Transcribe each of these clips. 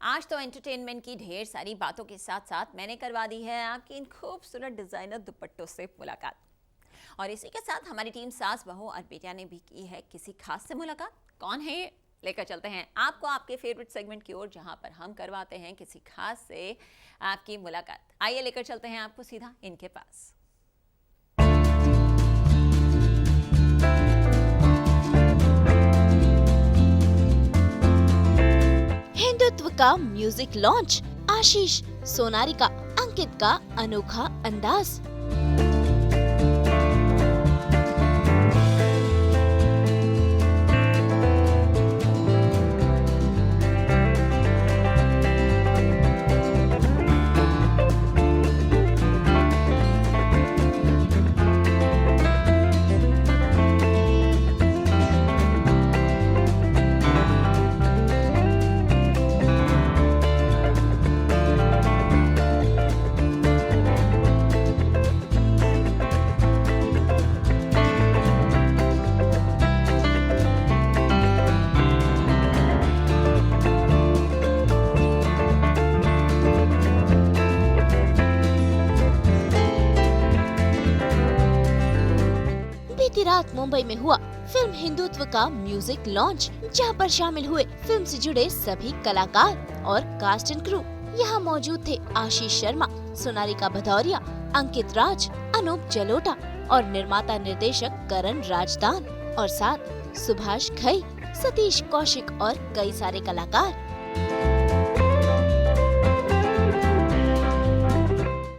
आज तो एंटरटेनमेंट की ढेर सारी बातों के साथ साथ मैंने करवा दी है आपकी इन खूबसूरत डिजाइनर दुपट्टों से मुलाकात। और इसी के साथ हमारी टीम सास बहू और बेटिया ने भी की है किसी खास से मुलाकात। कौन है ये? लेकर चलते हैं आपको आपके फेवरेट सेगमेंट की ओर, जहां पर हम करवाते हैं किसी खास से आपकी मुलाकात। आइए लेकर चलते हैं आपको सीधा इनके पास। हिंदुत्व का म्यूजिक लॉन्च, आशीष सोनारी का अंकित का अनोखा अंदाज। बीती रात मुंबई में हुआ फिल्म हिंदुत्व का म्यूजिक लॉन्च, जहां पर शामिल हुए फिल्म से जुड़े सभी कलाकार और कास्ट एंड क्रू। यहां मौजूद थे आशीष शर्मा, सोनारिका भदौरिया, अंकित राज, अनूप जलोटा और निर्माता निर्देशक करण राजदान, और साथ सुभाष घई, सतीश कौशिक और कई सारे कलाकार।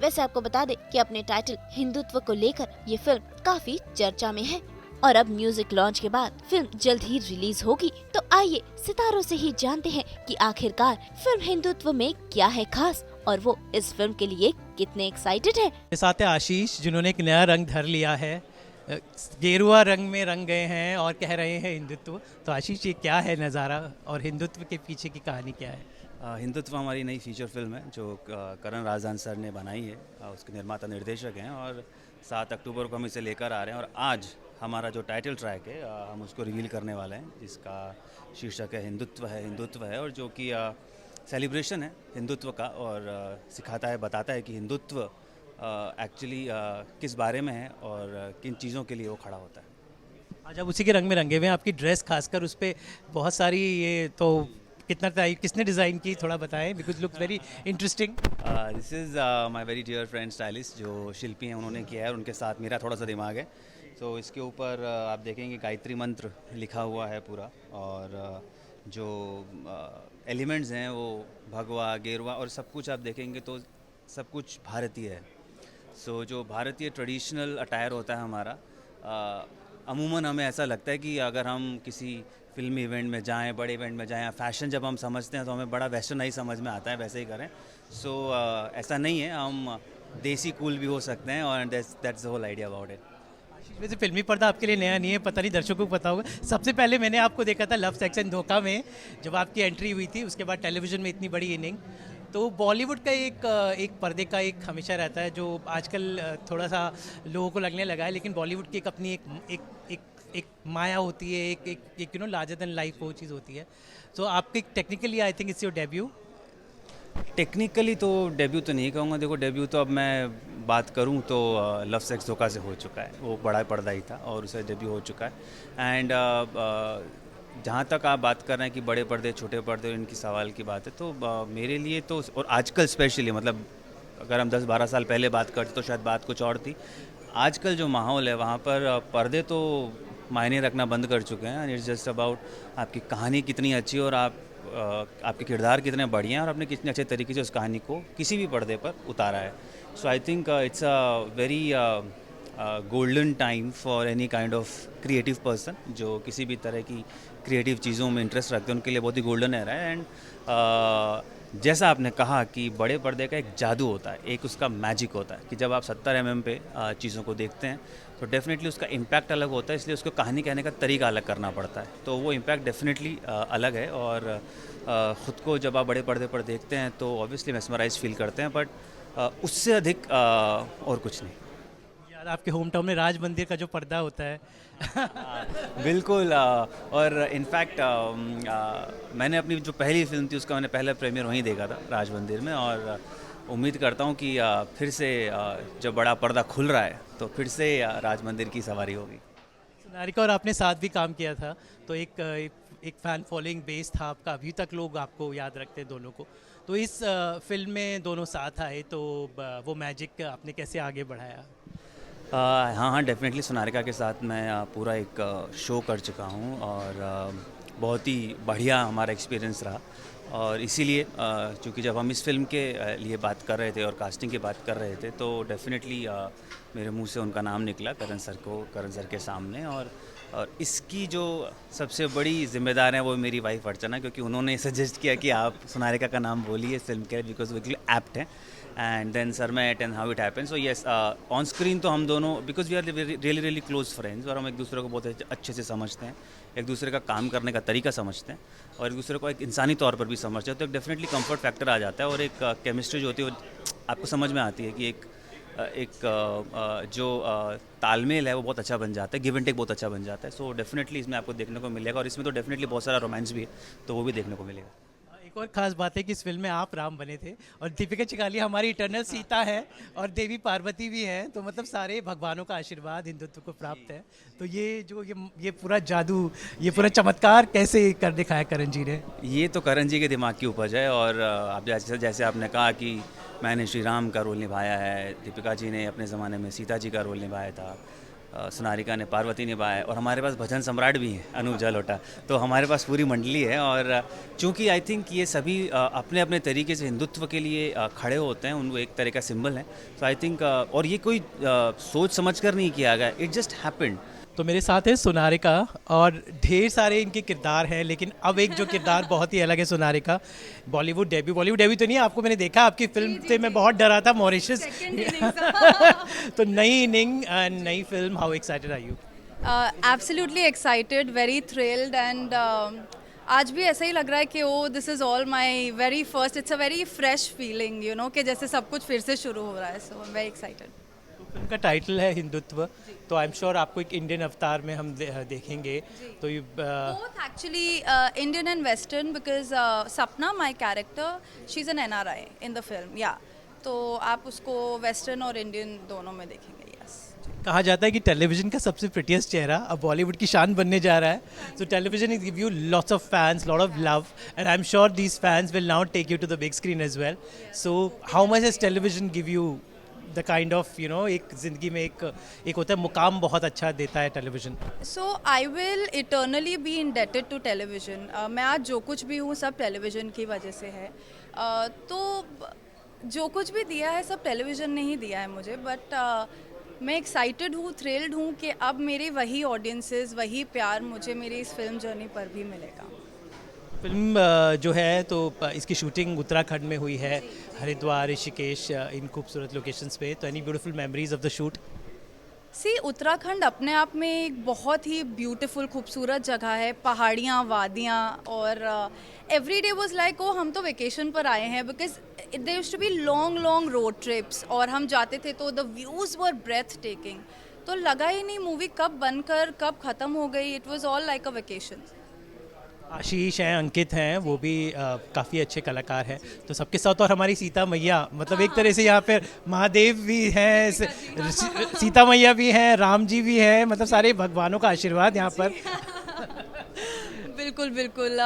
वैसे आपको बता दें कि अपने टाइटल हिंदुत्व को लेकर ये फिल्म काफी चर्चा में है और अब म्यूजिक लॉन्च के बाद फिल्म जल्द ही रिलीज होगी। तो आइए सितारों से ही जानते हैं कि आखिरकार फिल्म हिंदुत्व में क्या है खास और वो इस फिल्म के लिए कितने एक्साइटेड है। मेरे साथ है आशीष, जिन्होंने एक नया रंग धर लिया है, गेरुआ रंग में रंग गए हैं और कह रहे हैं हिंदुत्व। तो आशीष, ये क्या है नज़ारा और हिंदुत्व के पीछे की कहानी क्या है? हिंदुत्व हमारी नई फीचर फिल्म है जो करण राजदान सर ने बनाई है। उसके निर्माता निर्देशक हैं और 7 अक्टूबर को हम इसे लेकर आ रहे हैं और आज हमारा जो टाइटल ट्रैक है हम उसको रिवील करने वाले हैं, जिसका शीर्षक है हिंदुत्व है और जो कि सेलिब्रेशन है हिंदुत्व का और सिखाता है, बताता है कि हिंदुत्व एक्चुअली किस बारे में है और किन चीज़ों के लिए वो खड़ा होता है। आज आप उसी के रंग में रंगे हुए हैं। आपकी ड्रेस खासकर उस पर बहुत सारी, ये तो किसने डिज़ाइन की, थोड़ा बताएं, because looks very interesting. This is my very dear friend stylist जो शिल्पी हैं, उन्होंने किया है और उनके साथ मेरा थोड़ा सा दिमाग है। तो इसके ऊपर आप देखेंगे गायत्री मंत्र लिखा हुआ है पूरा और जो एलिमेंट्स हैं वो भगवा, गेरुआ और सब कुछ आप देखेंगे तो सब कुछ भारतीय है। सो जो भारतीय ट्रेडिशनल अटायर होता है हमारा, अमूमन हमें ऐसा लगता है कि अगर हम किसी फिल्मी इवेंट में जाएं, बड़े इवेंट में जाएं या फैशन जब हम समझते हैं तो हमें बड़ा वेस्टर्नाइज समझ में आता है, वैसे ही करें। सो ऐसा नहीं है, हम देसी कूल भी हो सकते हैं और that's the whole idea about it. वैसे फिल्मी पर्दा आपके लिए नया नहीं है, पता नहीं दर्शकों को पता होगा। सबसे पहले मैंने आपको देखा था लव सेक्स एंड धोखा में, जब आपकी एंट्री हुई थी। उसके बाद टेलीविज़न में इतनी बड़ी इनिंग। तो बॉलीवुड का एक पर्दे का एक हमेशा रहता है जो आजकल थोड़ा सा लोगों को लगने लगा है, लेकिन बॉलीवुड की एक अपनी एक माया होती है, एक you know larger than life वो चीज़ होती है। तो आपकी technically I think it's your debut. Technically तो डेब्यू तो नहीं कहूँगा। देखो, डेब्यू तो अब मैं बात करूँ तो लव सेक्स धोखा से हो चुका है, वो बड़ा पर्दा ही था और उसे डेब्यू हो चुका है। एंड जहाँ तक आप बात कर रहे हैं कि बड़े पर्दे छोटे पर्दे, इनकी सवाल की बात है, तो मेरे लिए तो, और आजकल स्पेशली, मतलब अगर हम 10-12 साल पहले बात करते तो शायद बात कुछ और थी। आजकल जो माहौल है वहाँ पर पर्दे तो मायने रखना बंद कर चुके हैं। इट्स जस्ट अबाउट आपकी कहानी कितनी अच्छी और आपके किरदार कितने बढ़िया हैं और आपने कितने अच्छे तरीके से उस कहानी को किसी भी पर्दे पर उतारा है। So I think it's a very golden time for any kind of creative person जो किसी भी तरह की क्रिएटिव चीज़ों में इंटरेस्ट रखते हैं, उनके लिए बहुत ही गोल्डन एरा है। एंड जैसा आपने कहा कि बड़े पर्दे का एक जादू होता है, एक उसका मैजिक होता है कि जब आप 70 mm पे चीज़ों को देखते हैं तो डेफिनेटली उसका इम्पैक्ट अलग होता है, इसलिए उसको कहानी कहने का तरीका अलग करना पड़ता है। तो वो इम्पैक्ट डेफिनेटली अलग है और ख़ुद को जब आप बड़े पर्दे पर देखते हैं तो ऑब्वियसली मेस्मराइज फील करते हैं, बट उससे अधिक और कुछ नहीं। और आपके होम टाउन में राज मंदिर का जो पर्दा होता है बिल्कुल और इनफैक्ट मैंने अपनी जो पहली फिल्म थी उसका मैंने पहला प्रीमियर वहीं देखा था राज मंदिर में, और उम्मीद करता हूँ कि फिर से जब बड़ा पर्दा खुल रहा है तो फिर से राज मंदिर की सवारी होगी। सोनारिका और आपने साथ भी काम किया था, तो एक फ़ैन फॉलोइंग बेस था आपका, अभी तक लोग आपको याद रखते हैं दोनों को। तो इस फिल्म में दोनों साथ आए, तो वो मैजिक आपने कैसे आगे बढ़ाया? हाँ हाँ, डेफिनेटली सोनारिका के साथ मैं पूरा एक शो कर चुका हूँ, और बहुत ही बढ़िया हमारा एक्सपीरियंस रहा। और इसीलिए चूँकि जब हम इस फिल्म के लिए बात कर रहे थे और कास्टिंग की बात कर रहे थे, तो डेफिनेटली मेरे मुंह से उनका नाम निकला करण सर के सामने। और इसकी जो सबसे बड़ी जिम्मेदार है वो मेरी वाइफ अर्चना, क्योंकि उन्होंने सजेस्ट किया कि आप सोनारिका का नाम बोलिए इस फिल्म के, बिकॉज वो एप्ट है। And then sir met and how it happen. So yes, on screen तो हम दोनों, because we are really close friends, और हम एक दूसरे को बहुत अच्छे से समझते हैं, एक दूसरे का काम करने का तरीका समझते हैं, और एक दूसरे को एक इंसानी तौर पर भी समझते हैं। तो एक डेफिनेटली कंफर्ट फैक्टर आ जाता है, और एक केमिस्ट्री जो होती है वो आपको समझ में आती है कि जो तालमेल है वो बहुत अच्छा बन जाता है, गिव एंड टेक बहुत अच्छा बन जाता है। सो डेफिनेटली इसमें आपको देखने को मिलेगा, और इसमें तो डेफिनेटली बहुत सारा रोमांस भी है, तो वो भी देखने को मिलेगा। एक और ख़ास बात है कि इस फिल्म में आप राम बने थे, और दीपिका चिकालिया हमारी इटर्नल सीता है, और देवी पार्वती भी हैं, तो मतलब सारे भगवानों का आशीर्वाद हिंदुत्व को प्राप्त है। तो ये पूरा जादू, ये पूरा चमत्कार कैसे कर दिखाया करण जी ने? ये तो करण जी के दिमाग की उपज है, और आप जैसे आपने कहा कि मैंने श्री राम का रोल निभाया है, दीपिका जी ने अपने ज़माने में सीता जी का रोल निभाया था, सोनारिका ने पार्वती निभाया है, और हमारे पास भजन सम्राट भी हैं अनूप जलोटा। तो हमारे पास पूरी मंडली है, और चूँकि आई थिंक ये सभी अपने अपने तरीके से हिंदुत्व के लिए खड़े होते हैं, उनको एक तरह का सिंबल है। तो आई थिंक और ये कोई सोच समझ कर नहीं किया गया, इट जस्ट हैपेंड। तो मेरे साथ है सोनारिका, और ढेर सारे इनके किरदार हैं, लेकिन अब एक जो किरदार बहुत ही अलग है सोनारिका, बॉलीवुड डेब्यू तो नहीं है, आपको मैंने देखा आपकी फिल्म से, मैं बहुत डरा था, मॉरिशस तो नई इनिंग, नई film, how excited are you? Absolutely excited, very thrilled, and आज भी ऐसा ही लग रहा है कि oh this is all my very first, it's a very fresh feeling, you know, कि जैसे सब कुछ फिर से शुरू हो रहा है। So I am very excited. Film का टाइटल है हिंदुत्व, तो आई एम श्योर आपको एक इंडियन अवतार में हम देखेंगे। तो ये both actually Indian and Western, because Sapna, my character, she's an NRI in the film, yeah. तो आप उसको वेस्टर्न और इंडियन दोनों में देखेंगे, यस। कहा जाता है कि टेलीविजन का सबसे प्रिटिएस्ट चेहरा अब बॉलीवुड की शान बनने जा रहा है। So television is give you lots of fans, lot of love, and I am sure these fans will now take you to the big screen as well. So how much has television give you the kind of, you know, एक ज़िंदगी में एक होता है मुकाम बहुत अच्छा देता है television. So I will eternally be indebted to television. मैं आज जो कुछ भी हूँ सब टेलीविजन की वजह से है। तो जो कुछ भी दिया है सब टेलीविजन ने ही दिया है मुझे, बट मैं एक्साइटेड हूँ, थ्रिल्ड हूँ कि अब मेरे वही ऑडियंसेस, वही प्यार मुझे मेरी इस फिल्म जर्नी पर भी मिलेगा। फिल्म जो है तो इसकी शूटिंग उत्तराखंड में हुई है, हरिद्वार, ऋषिकेश, इन खूबसूरत लोकेशंस पे। तो any beautiful memories of the shoot? Uttarakhand अपने आप में एक बहुत ही ब्यूटीफुल खूबसूरत जगह है, पहाड़ियाँ, वादियाँ, और every day was like oh हम तो वेकेशन पर आए हैं, because there used to be long road trips, और हम जाते थे तो the views were breathtaking. तो लगा ही नहीं मूवी कब बनकर कब ख़त्म हो गई, it was all like a vacation. Ashish हैं, अंकित हैं, वो भी काफ़ी अच्छे कलाकार हैं, तो सबके साथ। और हमारी सीता मैया, मतलब एक तरह से यहाँ पे महादेव भी हैं, सीता मैया भी हैं, राम जी भी हैं, मतलब सारे भगवानों का आशीर्वाद यहाँ पर। बिल्कुल बिल्कुल,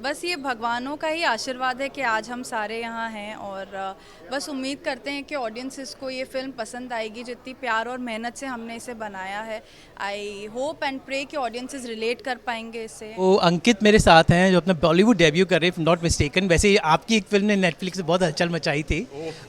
बस ये भगवानों का ही आशीर्वाद है कि आज हम सारे यहाँ हैं, और बस उम्मीद करते हैं कि ऑडियंसेस को ये फिल्म पसंद आएगी, जितनी प्यार और मेहनत से हमने इसे बनाया है। आई होप एंड प्रे कि ऑडियंसेस रिलेट कर पाएंगे इससे। वो अंकित मेरे साथ हैं जो अपना बॉलीवुड डेब्यू कर रहे हैं, नॉट मिस्टेकन। वैसे आपकी एक फिल्म ने नेटफ्लिक्स से बहुत हलचल मचाई थी,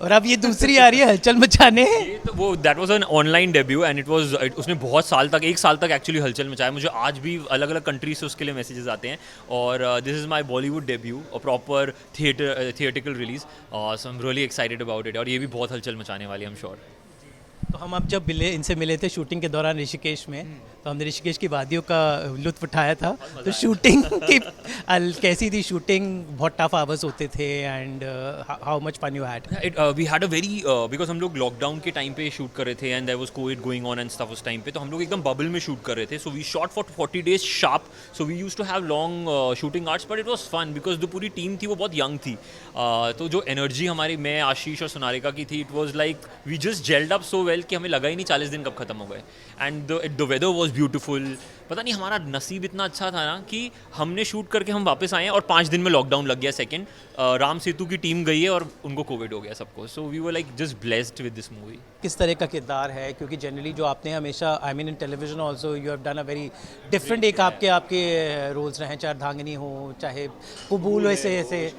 और अब ये दूसरी आ रही है हलचल मचाने। तो वो that was an online debut, and उसने बहुत साल तक, एक साल तक एक्चुअली हलचल मचाया। मुझे आज भी अलग अलग कंट्री से उसके लिए मैसेजेस आते हैं, और this is my Bollywood debut, a proper theatrical release, so I am really excited about it, और ये भी बहुत हलचल मचाने वाली है, आई एम श्योर। तो हम अब जब इनसे मिले थे शूटिंग के दौरान ऋषिकेश में, तो हमने ऋषिकेश की वादियों का लुत्फ उठाया था। तो शूटिंग की कैसी थी शूटिंग? बहुत टफ आवर्स होते थे and how much fun you had? We had a very because हम लोग लॉकडाउन के टाइम पे शूट कर रहे थे and there was covid going on and stuff उस टाइम पे, तो हम लोग एकदम बबल में शूट कर रहे थे। So we shot for 40 days sharp, so we used to have long shooting hours, but it was fun because जो पूरी टीम थी वो बहुत यंग थी। तो जो एनर्जी हमारी, मैं, आशीष और सोनारिका की थी, it was like we just gelled up so well कि हमें लगा ही नहीं 40 दिन कब खत्म हो गए। And the weather was beautiful. पता नहीं हमारा नसीब इतना अच्छा था ना कि हमने शूट करके हम वापस आए हैं और 5 दिन में लॉकडाउन लग गया सेकंड। राम सेतु की टीम गई है और उनको कोविड हो गया सबको। So we were like just blessed with this movie. किस तरह का किरदार है? क्योंकि जनरली जो आपने हमेशा, I mean in television also you have done a very different, एक आपके रोल्स रहे, चाहे अर्धांगिनी हो, चाहे कुबूल, ऐसे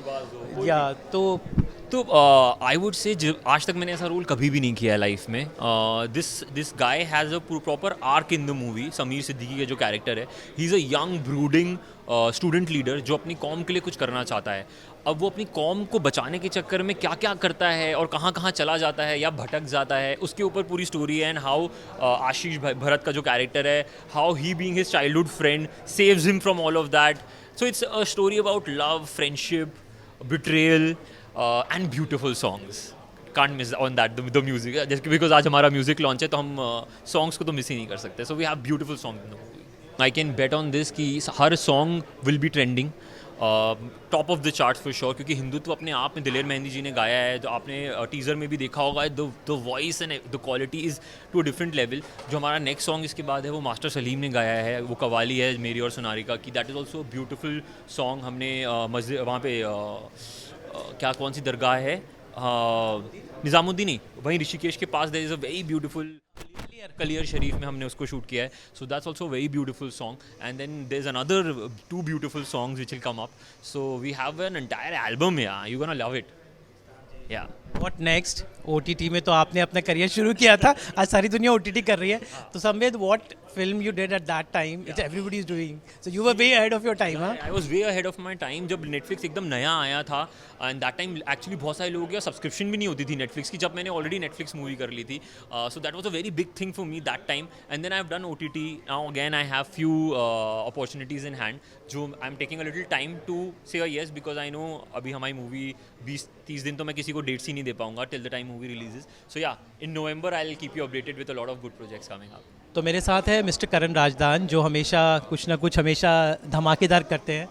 या तो आई वुड से आज तक मैंने ऐसा रोल कभी भी नहीं किया है लाइफ में। This guy has a proper arc in the movie. Sameer Siddiqui का जो कैरेक्टर है, he is a young brooding student leader जो अपनी कौम के लिए कुछ करना चाहता है। अब वो अपनी कौम को बचाने के चक्कर में क्या क्या करता है और कहाँ कहाँ चला जाता है या भटक जाता है, उसके ऊपर पूरी स्टोरी है। एंड हाउ आशीष भरत का जो कैरेक्टर है, how he being his childhood friend saves him from all of that. So it's a story about love, friendship, betrayal, and beautiful songs. Can't miss on that the music. Just because आज हमारा music launch है तो हम songs को तो miss ही नहीं कर सकते. So we have beautiful songs in the movie. I can bet on this कि हर song will be trending. Top of the charts for sure, क्योंकि हिंदुत्व अपने आप में दिलेर मेहंदी जी ने गाया है। तो आपने टीज़र में भी देखा होगा, the voice and the quality is to a different level. जो हमारा नेक्स्ट सॉन्ग इसके बाद है वो मास्टर सलीम ने गाया है, वो कवाली है मेरी और सोनारिका की। That is also beautiful song. हमने मस्जिद वहाँ पे क्या कौन सी दरगाह है, निज़ामुद्दीन, वहीं ऋषिकेश के पास there is a very beautiful Kaliyar Sharif में हमने उसको शूट किया है। So that's also very beautiful song. And then there is another 2 beautiful songs which will come up. So we have an entire album, yeah you gonna love it. Yeah what next? OTT में तो आपने अपना career शुरू किया था, आज सारी दुनिया ओटीटी कर रही है। तो संवेद, what film you did at that time, it's everybody is doing, so you were way ahead of your time, huh? I was way ahead of my time जब Netflix एकदम नया आया था, and that time actually बहुत सारे लोगों की subscription भी नहीं होती थी Netflix की, जब मैंने ऑलरेडी Netflix मूवी कर ली थी। So that was a very big thing for me that time, and then I have done OTT. Now again I have few opportunities in hand जो I'm taking a little time to say a yes, because I know अभी हमारी movie 20-30 दिन तो मैं किसी को dates ही नहीं दे पाऊंगा till the time movie releases. So yeah, in November I'll keep you updated with a lot of good projects coming up. तो मेरे साथ है मिस्टर करण राजदान, जो हमेशा कुछ ना कुछ हमेशा धमाकेदार करते हैं।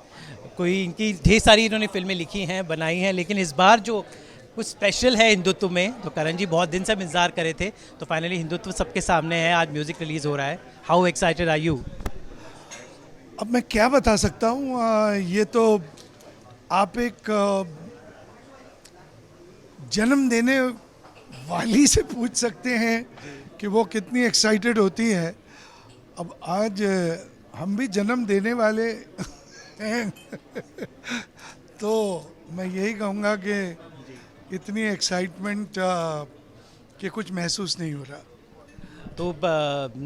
कोई इनकी ढेर सारी इन्होंने फिल्में लिखी हैं, बनाई हैं, लेकिन इस बार जो कुछ स्पेशल है हिंदुत्व में, तो करण जी बहुत दिन से इंतजार करे थे, तो फाइनली हिंदुत्व सबके सामने है। आज म्यूज़िक रिलीज़ हो रहा है। How excited are you? अब मैं क्या बता सकता हूँ, ये तो आप एक जन्म देने वाली से पूछ सकते हैं कि वो कितनी एक्साइटेड होती है। अब आज हम भी जन्म देने वाले हैं तो मैं यही कहूँगा कि इतनी एक्साइटमेंट कि कुछ महसूस नहीं हो रहा। तो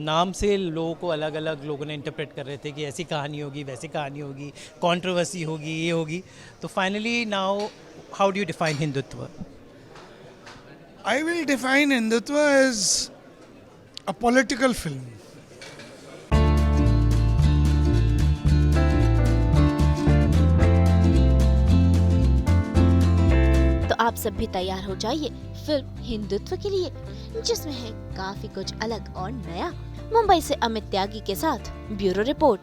नाम से लोगों को अलग अलग लोगों ने इंटरप्रेट कर रहे थे कि ऐसी कहानी होगी, वैसी कहानी होगी, कंट्रोवर्सी होगी, ये होगी। तो finally now how do you define Hindutva? I will define Hindutva as a political film. तो आप सब भी तैयार हो जाइए फिल्म हिंदुत्व के लिए, जिसमें है काफी कुछ अलग और नया। मुंबई से अमित त्यागी के साथ ब्यूरो रिपोर्ट।